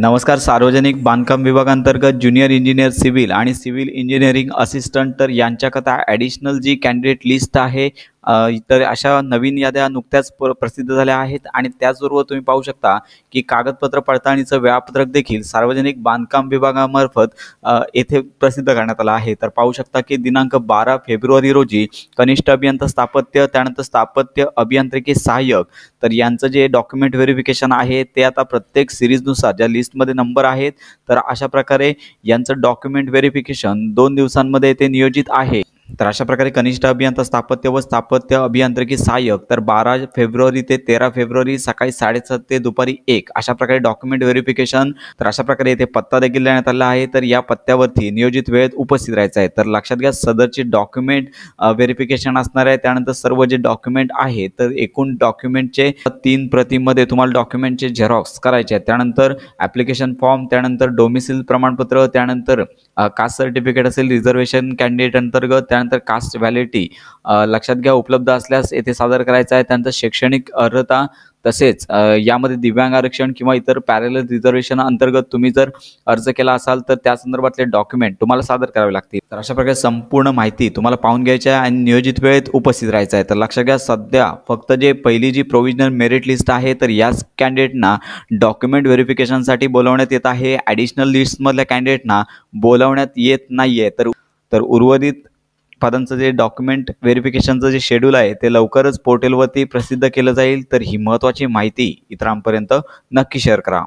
नमस्कार. सार्वजनिक बांधकाम विभागांतर्गत ज्युनियर इंजिनियर सिव्हिल आणि सिव्हिल इंजिनिअरिंग असिस्टंट तर यांच्याकरता ॲडिशनल जी कॅन्डिडेट लिस्ट आहे तर अशा नवीन याद्या नुकत्याच प्रसिद्ध झाल्या आहेत आणि त्याचबरोबर तुम्ही पाहू शकता की कागदपत्र पडताळणीचं वेळापत्रक देखील सार्वजनिक बांधकाम विभागामार्फत येथे प्रसिद्ध करण्यात आलं आहे। तर पाहू शकता की दिनांक 12 फेब्रुवारी रोजी कनिष्ठ अभियंता स्थापत्य त्यानंतर स्थापत्य अभियांत्रिकी सहाय्यक तर यांचं जे डॉक्युमेंट व्हेरिफिकेशन आहे ते आता प्रत्येक सिरीजनुसार ज्या लिस्टमध्ये नंबर आहेत तर अशा प्रकारे यांचं डॉक्युमेंट व्हेरिफिकेशन 2 दिवसांमध्ये ते नियोजित आहे। तर अशा प्रकारे कनिष्ठ अभियंता स्थापत्य व स्थापत्य अभियांत्रिकी सहाय्यक तर 12 फेब्रुवारी ते 13 फेब्रुवारी सकाळी 7:30 ते दुपारी 1 अशा प्रकारे डॉक्युमेंट व्हेरिफिकेशन तर अशा प्रकारे येथे पत्ता देखील देण्यात आला आहे। तर या पत्त्यावरती नियोजित वेळेत उपस्थित राहायचं आहे। तर लक्षात घ्या सदरची डॉक्युमेंट व्हेरिफिकेशन असणार आहे। त्यानंतर सर्व जे डॉक्युमेंट आहे तर एकूण डॉक्युमेंटचे 3 प्रतीमध्ये तुम्हाला डॉक्युमेंटचे झेरॉक्स करायचे आहेत। त्यानंतर ॲप्लिकेशन फॉर्म त्यानंतर डोमिसिल प्रमाणपत्र त्यानंतर कास्ट सर्टिफिकेट असेल रिझर्वेशन कॅन्डिडेट अंतर्गत त्यानंतर कास्ट व्हॅलिडिटी लक्षात घ्या उपलब्ध असल्यास येथे सादर करायचा आहे। त्यानंतर शैक्षणिक अर्हता तसेच यामध्ये दिव्यांग आरक्षण किंवा इतर पॅरलल रिझर्वेशन अंतर्गत तुम्ही जर अर्ज केला असाल तर त्या संदर्भातले डॉक्युमेंट तुम्हाला सादर करावे लागतील। तर अशा प्रकारे संपूर्ण माहिती तुम्हाला पाहून घ्यायची आहे आणि नियोजित वेळेत उपस्थित राहायचं आहे। तर लक्षात घ्या सध्या फक्त जे पहिली जी प्रोव्हिजनल मेरिट लिस्ट आहे तर याच कॅन्डिडेटना डॉक्युमेंट व्हेरिफिकेशनसाठी बोलवण्यात येत आहे। ॲडिशनल लिस्टमधल्या कॅन्डिडेटना बोलवण्यात येत नाही आहे। तर उर्वरित पदांचं जे डॉक्युमेंट व्हेरिफिकेशनचं जे शेड्यूल आहे ते लवकरच पोर्टलवरती प्रसिद्ध केलं जाईल। तर ही महत्त्वाची माहिती इतरांपर्यंत नक्की शेअर करा।